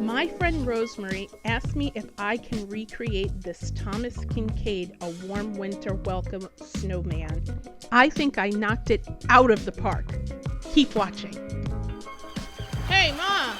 My friend Rosemary asked me if I can recreate this Thomas Kinkade, A Warm Winter Welcome snowman. I think I knocked it out of the park. Keep watching. Hey, Ma!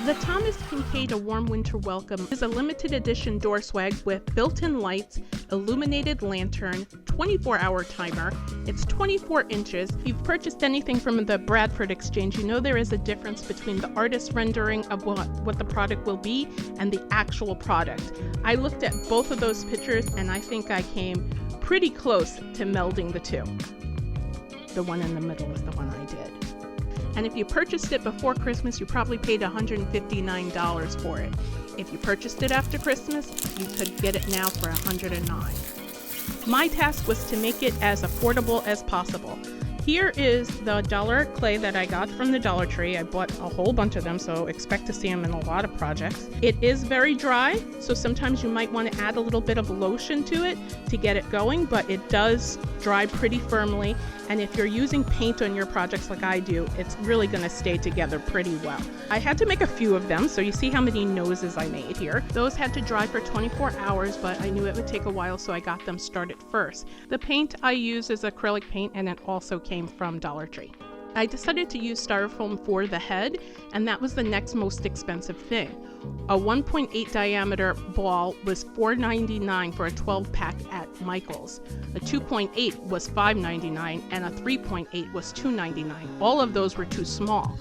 The Thomas Kinkade, A Warm Winter Welcome is a limited edition door swag with built-in lights, illuminated lantern, 24-hour timer. It's 24 inches. If you've purchased anything from the Bradford exchange, you know there is a difference between the artist's rendering of what the product will be and the actual product. I looked at both of those pictures and I think I came pretty close to melding the two. The one in the middle is the one I did. And if you purchased it before Christmas, you probably paid $159 for it. If you purchased it after Christmas, you could get it now for $109. My task was to make it as affordable as possible. Here is the dollar clay that I got from the Dollar Tree. I bought a whole bunch of them, so expect to see them in a lot of projects. It is very dry, so sometimes you might want to add a little bit of lotion to it to get it going, but it does dry pretty firmly. And if you're using paint on your projects like I do, it's really going to stay together pretty well. I had to make a few of them, so you see how many noses I made here. Those had to dry for 24 hours, but I knew it would take a while, so I got them started first. The paint I use is acrylic paint, and it also came from Dollar Tree. I decided to use styrofoam for the head, and that was the next most expensive thing. A 1.8 diameter ball was $4.99 for a 12-pack at Michael's. A 2.8 was $5.99, and a 3.8 was $2.99. All of those were too small.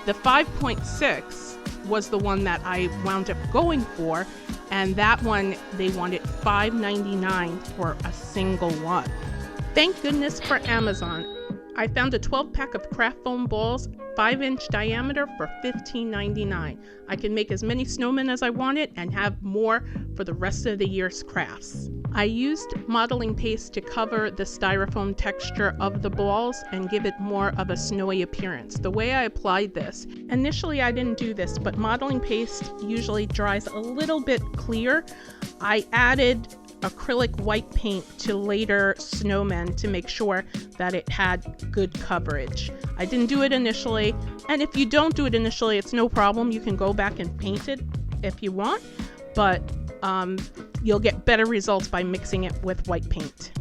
The 5.6 was the one that I wound up going for, and that one they wanted $5.99 for a single one. Thank goodness for Amazon. I found a 12-pack of craft foam balls, 5-inch diameter for $15.99. I can make as many snowmen as I wanted and have more for the rest of the year's crafts. I used modeling paste to cover the styrofoam texture of the balls and give it more of a snowy appearance. The way I applied this, initially I didn't do this, but modeling paste usually dries a little bit clear. I added acrylic white paint to later snowmen to make sure that it had good coverage. I didn't do it initially, and if you don't do it initially, it's no problem. You can go back and paint it if you want, but you'll get better results by mixing it with white paint.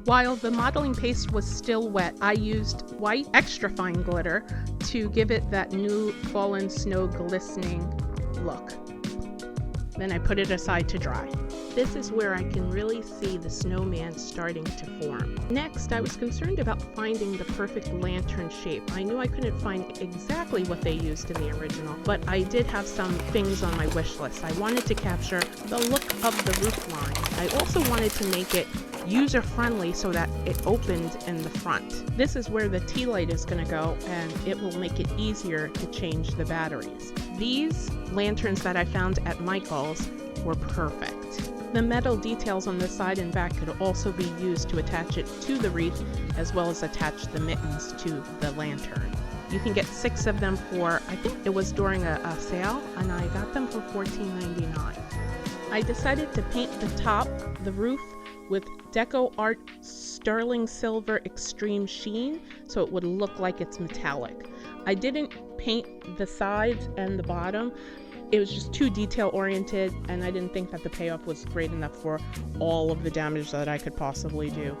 While the modeling paste was still wet, I used white extra fine glitter to give it that new fallen snow glistening look. Then I put it aside to dry. This is where I can really see the snowman starting to form. Next, I was concerned about finding the perfect lantern shape. I knew I couldn't find exactly what they used in the original, but I did have some things on my wish list. I wanted to capture the look of the roof line. I also wanted to make it user-friendly so that it opened in the front. This is where the tea light is going to go, and it will make it easier to change the batteries. These lanterns that I found at Michael's were perfect. The metal details on the side and back could also be used to attach it to the wreath, as well as attach the mittens to the lantern. You can get 6 of them for, I think it was during a sale, and I got them for $14.99. I decided to paint the top, the roof, with Deco Art Sterling Silver Extreme Sheen, so it would look like it's metallic. I didn't paint the sides and the bottom. It was just too detail oriented, and I didn't think that the payoff was great enough for all of the damage that I could possibly do.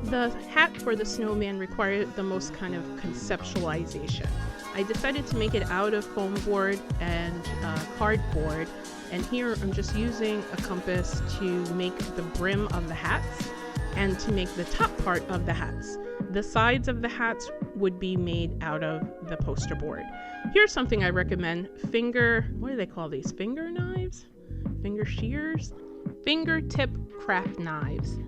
The hat for the snowman required the most kind of conceptualization. I decided to make it out of foam board and cardboard, and here I'm just using a compass to make the brim of the hats and to make the top part of the hats. The sides of the hats would be made out of the poster board. Here's something I recommend. What do they call these? Finger knives? Finger shears? Fingertip craft knives.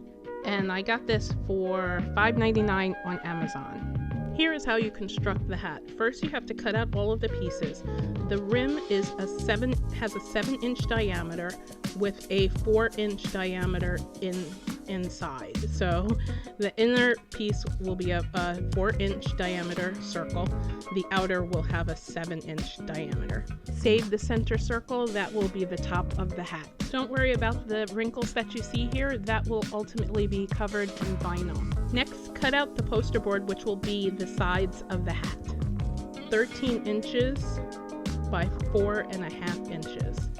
And I got this for $5.99 on Amazon. Here is how you construct the hat. First, you have to cut out all of the pieces. The rim is has a 7-inch diameter with a 4-inch diameter inside. So the inner piece will be a 4-inch diameter circle. The outer will have a 7-inch diameter. Save the center circle. That will be the top of the hat. Don't worry about the wrinkles that you see here. That will ultimately be covered in vinyl. Next, cut out the poster board, which will be the sides of the hat. 13 inches by 4.5 inches.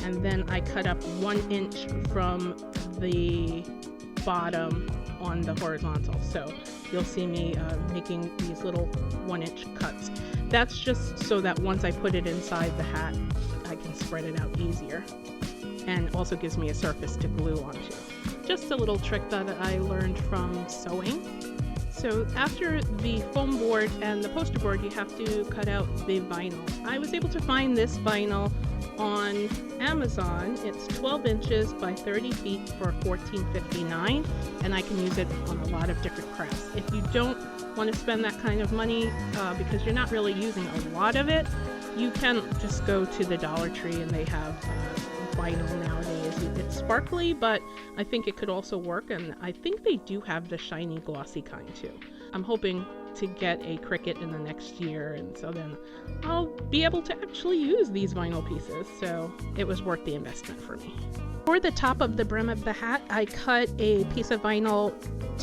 And then I cut up 1 inch from the bottom on the horizontal. So you'll see me making these little 1-inch cuts. That's just so that once I put it inside the hat, I can spread it out easier. And also gives me a surface to glue onto. Just a little trick that I learned from sewing. So after the foam board and the poster board, you have to cut out the vinyl. I was able to find this vinyl on Amazon. It's 12 inches by 30 feet for $14.59, and I can use it on a lot of different crafts. If you don't want to spend that kind of money because you're not really using a lot of it, you can just go to the Dollar Tree and they have vinyl nowadays. It's sparkly, but I think it could also work, and I think they do have the shiny glossy kind too. I'm hoping to get a Cricut in the next year, and so then I'll be able to actually use these vinyl pieces, so it was worth the investment for me. For the top of the brim of the hat, I cut a piece of vinyl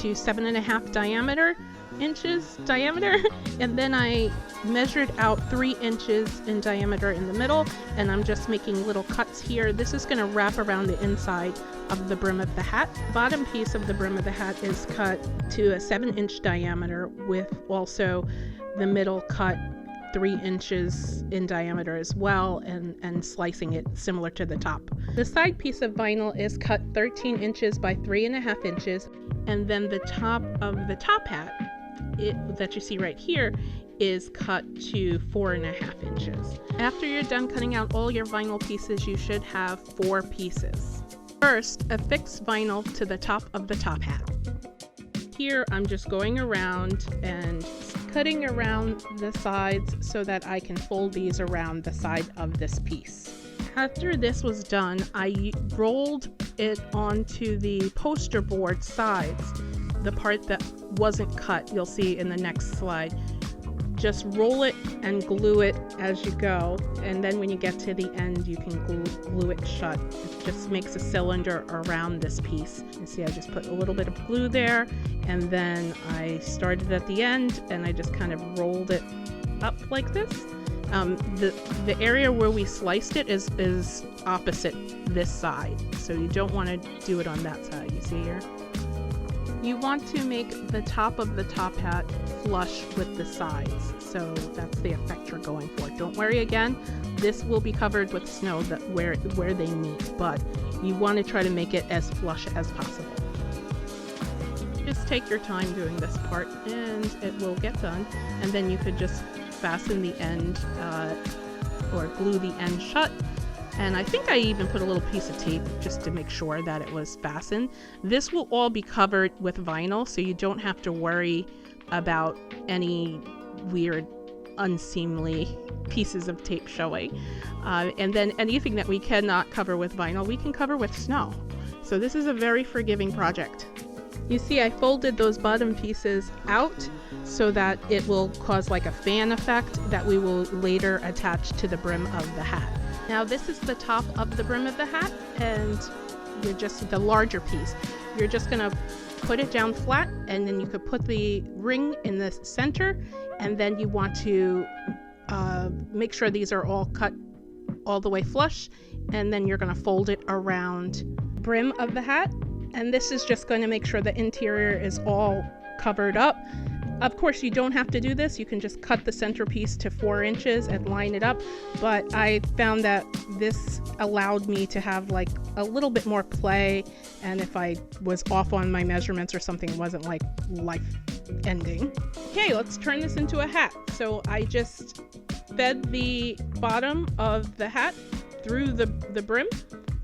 to 7.5 inches diameter, and then I measured out 3 inches in diameter in the middle, and I'm just making little cuts here. This is going to wrap around the inside of the brim of the hat. Bottom piece of the brim of the hat is cut to a 7-inch diameter, with also the middle cut 3 inches in diameter as well, and slicing it similar to the top. The side piece of vinyl is cut 13 inches by 3.5 inches, and then the top of the top hat that you see right here is cut to 4.5 inches. After you're done cutting out all your vinyl pieces, you should have 4 pieces. First, affix vinyl to the top of the top hat. Here I'm just going around and cutting around the sides so that I can fold these around the side of this piece. After this was done, I rolled it onto the poster board sides. The part that wasn't cut, you'll see in the next slide. Just roll it and glue it as you go, and then when you get to the end, you can glue it shut. It just makes a cylinder around this piece. You see, I just put a little bit of glue there, and then I started at the end, and I just kind of rolled it up like this. The area where we sliced it is opposite this side, so you don't want to do it on that side. You see here? You want to make the top of the top hat flush with the sides, so that's the effect you're going for. Don't worry, again, this will be covered with snow where they meet, but you want to try to make it as flush as possible. Just take your time doing this part and it will get done, and then you could just fasten the end or glue the end shut. And I think I even put a little piece of tape just to make sure that it was fastened. This will all be covered with vinyl, so you don't have to worry about any weird, unseemly pieces of tape showing. And then anything that we cannot cover with vinyl, we can cover with snow. So this is a very forgiving project. You see, I folded those bottom pieces out so that it will cause like a fan effect that we will later attach to the brim of the hat. Now this is the top of the brim of the hat, and you're just the larger piece. You're just gonna put it down flat, and then you could put the ring in the center, and then you want to make sure these are all cut all the way flush, and then you're gonna fold it around brim of the hat, and this is just going to make sure the interior is all covered up. Of course, you don't have to do this. You can just cut the centerpiece to 4 inches and line it up. But I found that this allowed me to have like a little bit more play. And if I was off on my measurements or something, it wasn't like life ending. Okay, let's turn this into a hat. So I just fed the bottom of the hat through the brim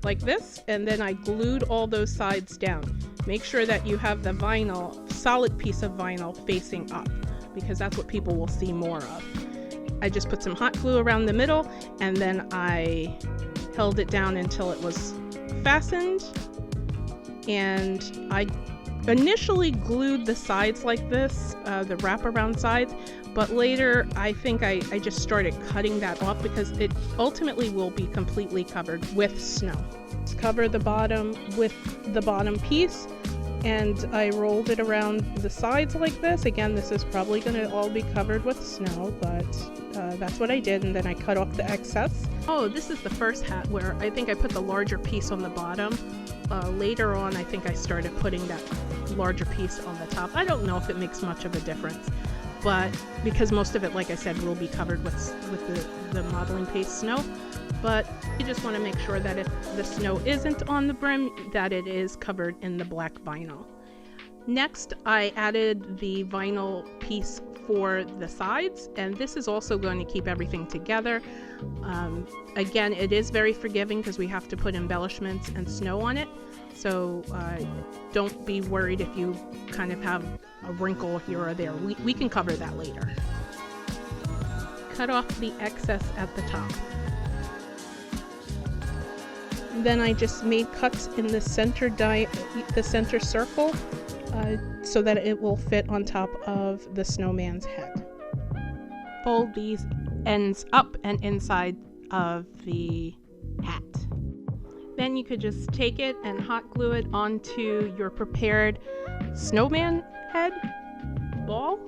like this. And then I glued all those sides down. Make sure that you have the vinyl, solid piece of vinyl facing up, because that's what people will see more of. I just put some hot glue around the middle, and then I held it down until it was fastened. And I initially glued the sides like this, the wraparound sides, but later I think I just started cutting that off because it ultimately will be completely covered with snow. Just cover the bottom with the bottom piece, and I rolled it around the sides like this. Again, this is probably going to all be covered with snow, but that's what I did, and then I cut off the excess. Oh, this is the first hat where I think I put the larger piece on the bottom. Later on, I think I started putting that larger piece on the top. I don't know if it makes much of a difference, but because most of it, like I said, will be covered with the modeling paste snow. But you just want to make sure that if the snow isn't on the brim, that it is covered in the black vinyl. Next, I added the vinyl piece for the sides, and this is also going to keep everything together. Again, it is very forgiving because we have to put embellishments and snow on it, so don't be worried if you kind of have a wrinkle here or there. We can cover that later. Cut off the excess at the top. Then I just made cuts in the center circle so that it will fit on top of the snowman's head. Fold these ends up and inside of the hat. Then you could just take it and hot glue it onto your prepared snowman head ball.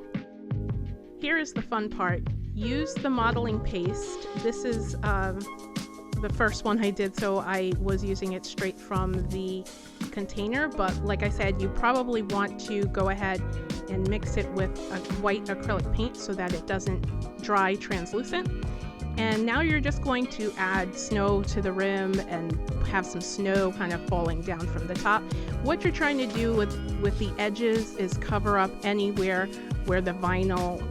Here is the fun part. Use the modeling paste. This is the first one I did, so I was using it straight from the container, but like I said, you probably want to go ahead and mix it with a white acrylic paint so that it doesn't dry translucent. And now you're just going to add snow to the rim and have some snow kind of falling down from the top. What you're trying to do with the edges is cover up anywhere where the vinyl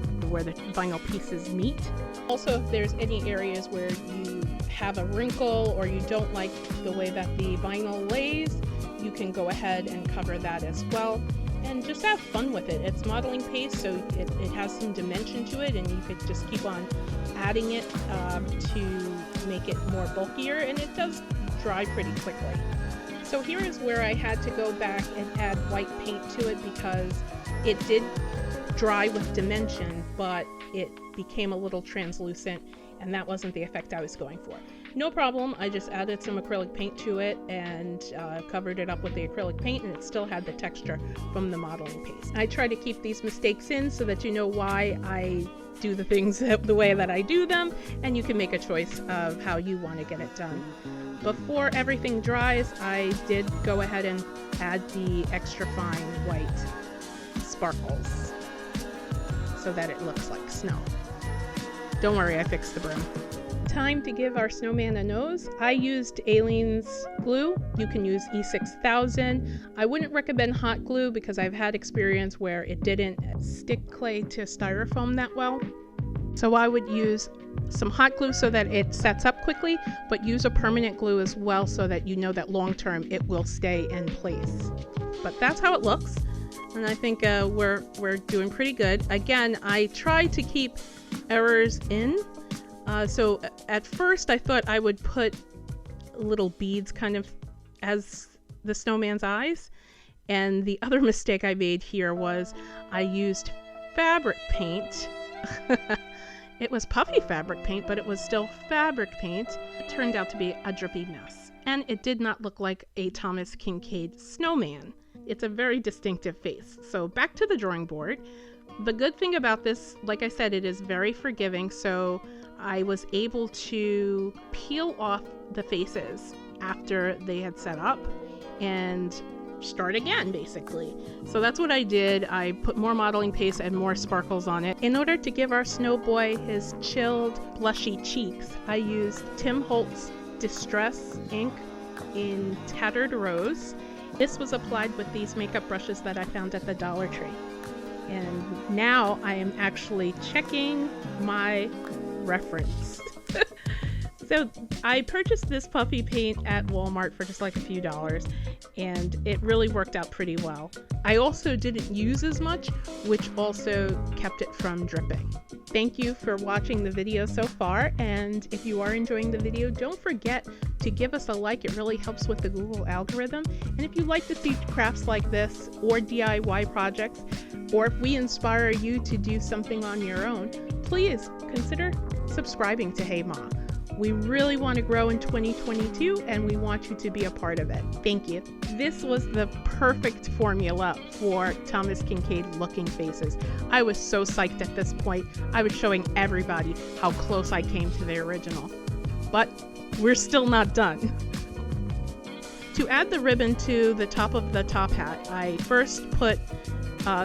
pieces meet. Also, if there's any areas where you have a wrinkle or you don't like the way that the vinyl lays, you can go ahead and cover that as well. And just have fun with it. It's modeling paste, so it has some dimension to it, and you could just keep on adding it to make it more bulkier, and it does dry pretty quickly. So here is where I had to go back and add white paint to it because it did dry with dimension, but it became a little translucent, and that wasn't the effect I was going for. No problem, I just added some acrylic paint to it and covered it up with the acrylic paint, and it still had the texture from the modeling paste. I try to keep these mistakes in so that you know why I do the things the way that I do them, and you can make a choice of how you want to get it done. Before everything dries, I did go ahead and add the extra fine white sparkles so that it looks like snow. Don't worry, I fixed the brim. Time to give our snowman a nose. I used Aleene's glue. You can use E6000. I wouldn't recommend hot glue because I've had experience where it didn't stick clay to styrofoam that well. So I would use some hot glue so that it sets up quickly, but use a permanent glue as well so that you know that long term it will stay in place. But that's how it looks, and I think we're doing pretty good. Again, I try to keep errors in. So at first I thought I would put little beads kind of as the snowman's eyes, and the other mistake I made here was I used fabric paint. It was puffy fabric paint, but it was still fabric paint. It turned out to be a drippy mess, and it did not look like a Thomas Kinkade snowman. It's a very distinctive face. So back to the drawing board. The good thing about this, like I said, it is very forgiving, so I was able to peel off the faces after they had set up and start again, basically. So that's what I did. I put more modeling paste and more sparkles on it. In order to give our snow boy his chilled, blushy cheeks, I used Tim Holtz Distress ink in Tattered Rose. This was applied with these makeup brushes that I found at the Dollar Tree. And now I am actually checking my reference. So I purchased this puffy paint at Walmart for just like a few dollars, and it really worked out pretty well. I also didn't use as much, which also kept it from dripping. Thank you for watching the video so far, and if you are enjoying the video, don't forget to give us a like. It really helps with the Google algorithm. And if you like to see crafts like this or DIY projects, or if we inspire you to do something on your own, please consider subscribing to Hey Maaa. We really want to grow in 2022 and we want you to be a part of it. Thank you. This was the perfect formula for Thomas Kinkade looking faces. I was so psyched at this point. I was showing everybody how close I came to the original. But we're still not done. To add the ribbon to the top of the top hat, I first put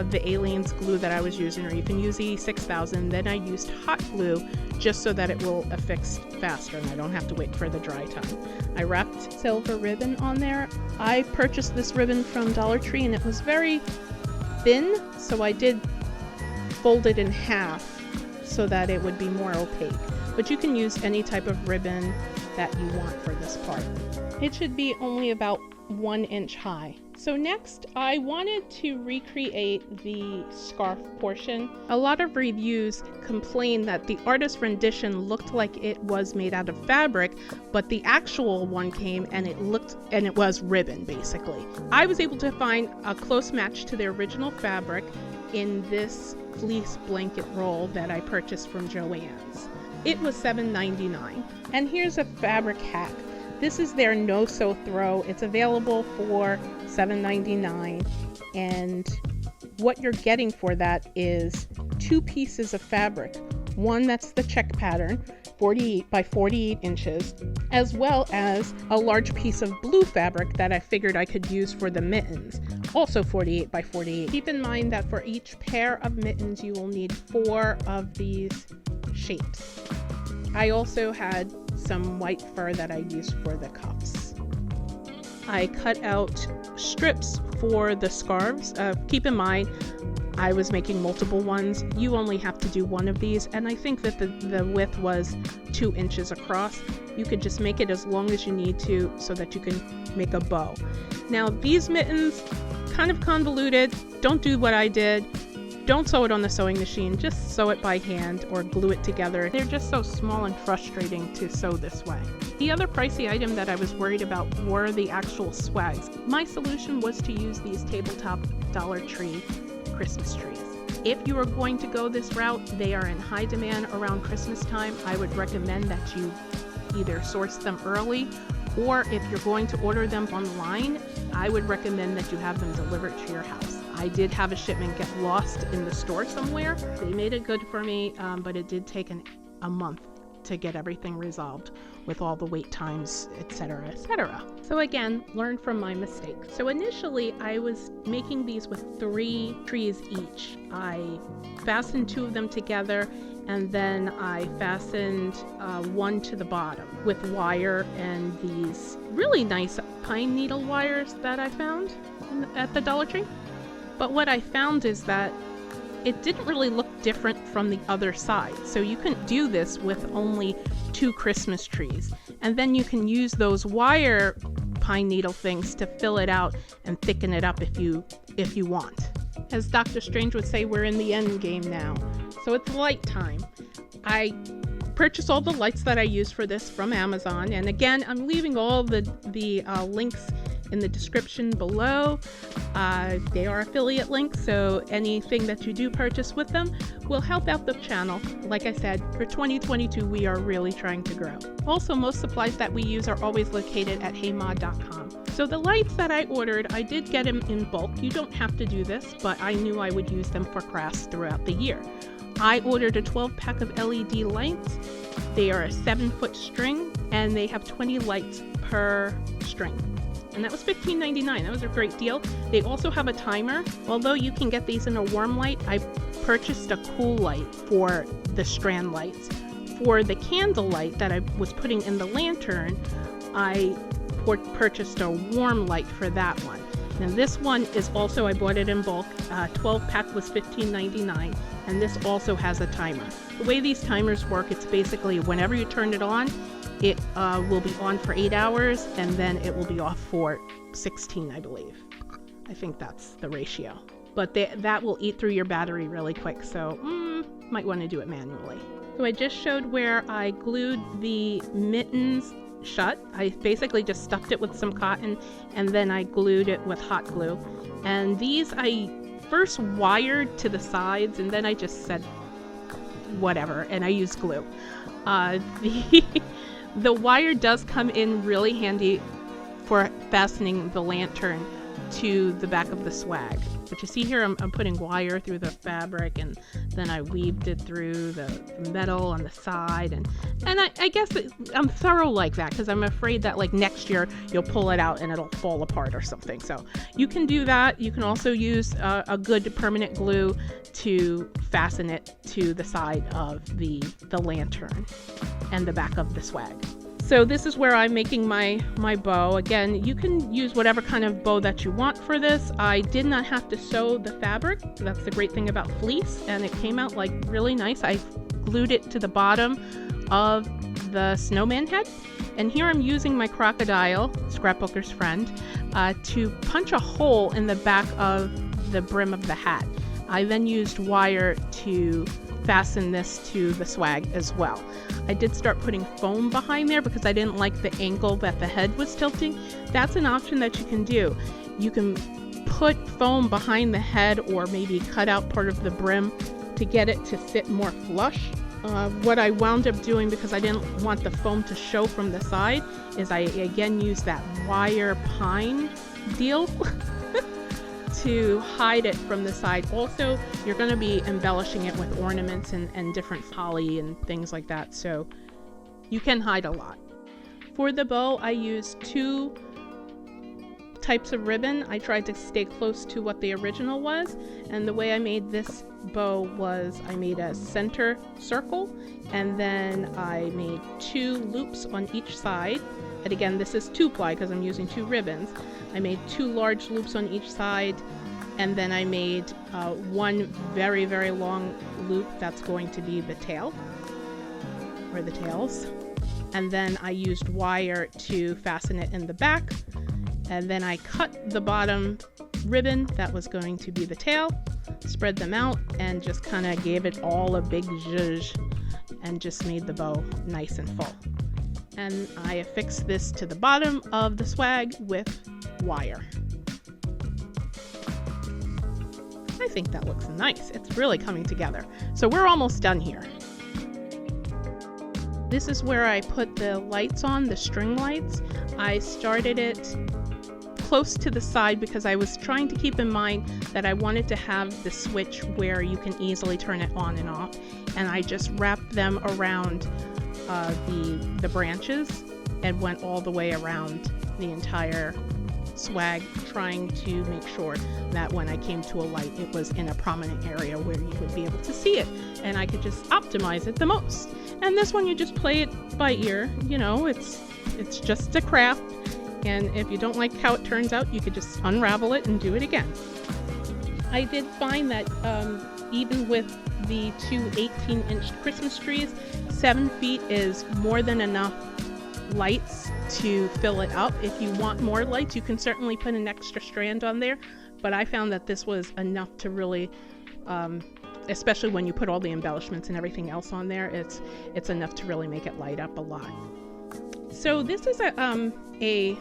the Aliens glue that I was using, or you can use E6000. Then I used hot glue just so that it will affix faster and I don't have to wait for the dry time. I wrapped silver ribbon on there. I purchased this ribbon from Dollar Tree and it was very thin, so I did fold it in half so that it would be more opaque. But you can use any type of ribbon that you want for this part. It should be only about 1 inch high. So next, I wanted to recreate the scarf portion. A lot of reviews complained that the artist rendition looked like it was made out of fabric, but the actual one came and it was ribbon basically. I was able to find a close match to the original fabric in this fleece blanket roll that I purchased from Joann's. It was $7.99. And here's a fabric hack. This is their no-sew throw. It's available for $7.99, and what you're getting for that is 2 pieces of fabric. One that's the check pattern, 48 by 48 inches, as well as a large piece of blue fabric that I figured I could use for the mittens, also 48 by 48. Keep in mind that for each pair of mittens you will need 4 of these shapes. I also had some white fur that I used for the cuffs. I cut out strips for the scarves. Keep in mind, I was making multiple ones. You only have to do one of these, and I think that the width was 2 inches across. You could just make it as long as you need to so that you can make a bow. Now these mittens, kind of convoluted. Don't do what I did. Don't sew it on the sewing machine, just sew it by hand or glue it together. They're just so small and frustrating to sew this way. The other pricey item that I was worried about were the actual swags. My solution was to use these tabletop Dollar Tree Christmas trees. If you are going to go this route, they are in high demand around Christmas time. I would recommend that you either source them early, or if you're going to order them online, I would recommend that you have them delivered to your house. I did have a shipment get lost in the store somewhere. They made it good for me, but it did take a month to get everything resolved with all the wait times, etc., etc. So again, learn from my mistake. So initially I was making these with 3 trees each. I fastened 2 of them together, and then I fastened 1 to the bottom with wire and these really nice pine needle wires that I found at the Dollar Tree. But what I found is that it didn't really look different from the other side. So you can do this with only 2 Christmas trees. And then you can use those wire pine needle things to fill it out and thicken it up if you want. As Dr. Strange would say, we're in the end game now. So it's light time. I purchased all the lights that I used for this from Amazon. And again, I'm leaving all the links in the description below. They are affiliate links, so anything that you do purchase with them will help out the channel. Like I said, for 2022, we are really trying to grow. Also, most supplies that we use are always located at heymaa.com. So the lights that I ordered, I did get them in bulk. You don't have to do this, but I knew I would use them for crafts throughout the year. I ordered a 12-pack of LED lights. They are a 7-foot string, and they have 20 lights per string. And that was $15.99. That was a great deal. They also have a timer. Although you can get these in a warm light, I purchased a cool light for the strand lights. For the candle light that I was putting in the lantern, I purchased a warm light for that one. And this one is also, I bought it in bulk. 12-pack was $15.99, and this also has a timer. The way these timers work, it's basically whenever you turn it on, it will be on for 8 hours, and then it will be off for 16, I believe. I think that's the ratio. But that will eat through your battery really quick, so might want to do it manually. So I just showed where I glued the mittens shut. I basically just stuffed it with some cotton, and then I glued it with hot glue. And these I first wired to the sides, and then I The wire does come in really handy for fastening the lantern to the back of the swag. But you see here, I'm putting wire through the fabric, and then I weaved it through the metal on the side, and I guess I'm thorough like that because I'm afraid that like next year you'll pull it out and it'll fall apart or something. So you can do that. You can also use a good permanent glue to fasten it to the side of the lantern and the back of the swag. So this is where I'm making my bow. Again, you can use whatever kind of bow that you want for this. I did not have to sew the fabric. That's the great thing about fleece, and it came out like really nice. I glued it to the bottom of the snowman head, and here I'm using my crocodile, scrapbooker's friend, to punch a hole in the back of the brim of the hat. I then used wire to fasten this to the swag as well. I did start putting foam behind there because I didn't like the angle that the head was tilting. That's an option that you can do. You can put foam behind the head or maybe cut out part of the brim to get it to sit more flush. What I wound up doing, because I didn't want the foam to show from the side, is I again used that wire pine deal to hide it from the side. Also, you're going to be embellishing it with ornaments and different poly and things like that, so you can hide a lot. For the bow, I used 2 types of ribbon. I tried to stay close to what the original was, and the way I made this bow was I made a center circle, and then I made 2 loops on each side. And again, this is 2-ply because I'm using 2 ribbons. I made 2 large loops on each side, and then I made 1 very, very long loop that's going to be the tail, or the tails. And then I used wire to fasten it in the back, and then I cut the bottom ribbon that was going to be the tail, spread them out, and just kind of gave it all a big zhuzh, and just made the bow nice and full. And I affixed this to the bottom of the swag with wire. I think that looks nice. It's really coming together. So we're almost done here. This is where I put the lights on, the string lights. I started it close to the side because I was trying to keep in mind that I wanted to have the switch where you can easily turn it on and off. And I just wrapped them around the branches and went all the way around the entire swag, trying to make sure that when I came to a light, it was in a prominent area where you would be able to see it, and I could just optimize it the most. And this one, you just play it by ear. You know, it's just a craft, and if you don't like how it turns out, you could just unravel it and do it again. I did find that even with the 2 18-inch Christmas trees, 7 feet is more than enough lights to fill it up. If you want more lights, you can certainly put an extra strand on there, but I found that this was enough to really, especially when you put all the embellishments and everything else on there, it's enough to really make it light up a lot. So this is a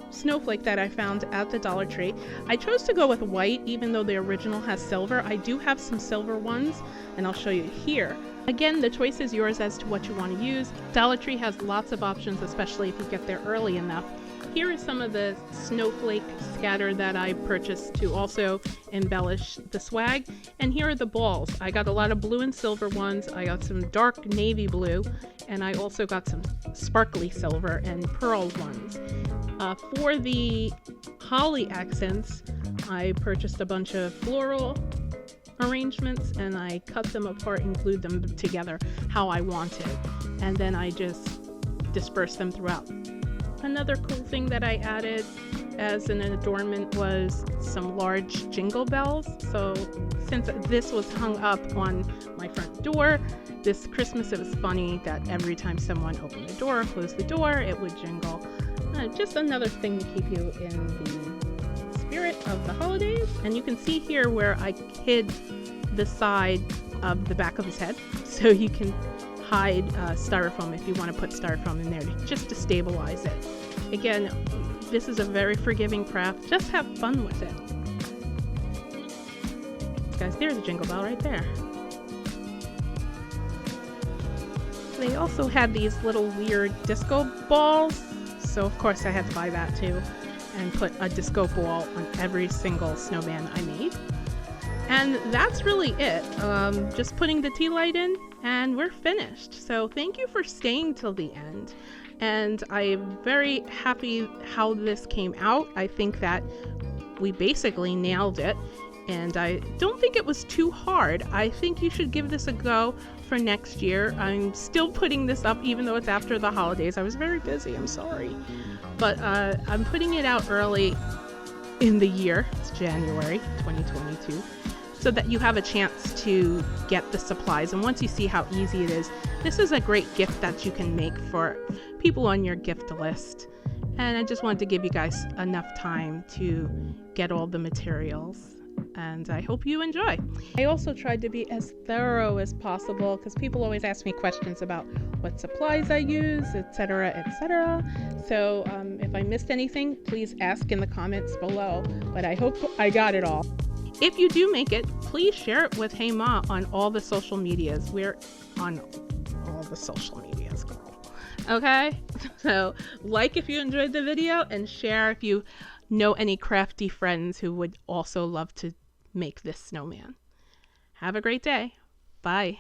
snowflake that I found at the Dollar Tree. I chose to go with white even though the original has silver. I do have some silver ones, and I'll show you here. Again, the choice is yours as to what you want to use. Dollar Tree has lots of options, especially if you get there early enough. Here is some of the snowflake scatter that I purchased to also embellish the swag. And here are the balls. I got a lot of blue and silver ones. I got some dark navy blue, and I also got some sparkly silver and pearl ones. For the holly accents, I purchased a bunch of floral arrangements, and I cut them apart and glued them together how I wanted, and then I just dispersed them throughout. Another cool thing that I added as an adornment was some large jingle bells. So since this was hung up on my front door this Christmas, it was funny that every time someone opened the door or closed the door, it would jingle. Just another thing to keep you in the spirit of the holidays. And you can see here where I hid the side of the back of his head, so you can hide styrofoam if you want to put styrofoam in there just to stabilize it. Again, this is a very forgiving craft. Just have fun with it. Guys, there's a jingle bell right there. They also had these little weird disco balls, so of course I had to buy that too and put a disco ball on every single snowman I made. And that's really it. Just putting the tea light in and we're finished. So thank you for staying till the end. And I'm very happy how this came out. I think that we basically nailed it. And I don't think it was too hard. I think you should give this a go for next year. I'm still putting this up even though it's after the holidays. I was very busy, I'm sorry. But I'm putting it out early in the year. It's January 2022. So that you have a chance to get the supplies. And once you see how easy it is, this is a great gift that you can make for people on your gift list. And I just wanted to give you guys enough time to get all the materials. And I hope you enjoy. I also tried to be as thorough as possible because people always ask me questions about what supplies I use, etc., etc. So if I missed anything, please ask in the comments below. But I hope I got it all. If you do make it, please share it with Hey Maaa on all the social medias. We're on all the social medias, girl. Okay? So like if you enjoyed the video and share if you know any crafty friends who would also love to make this snowman. Have a great day. Bye.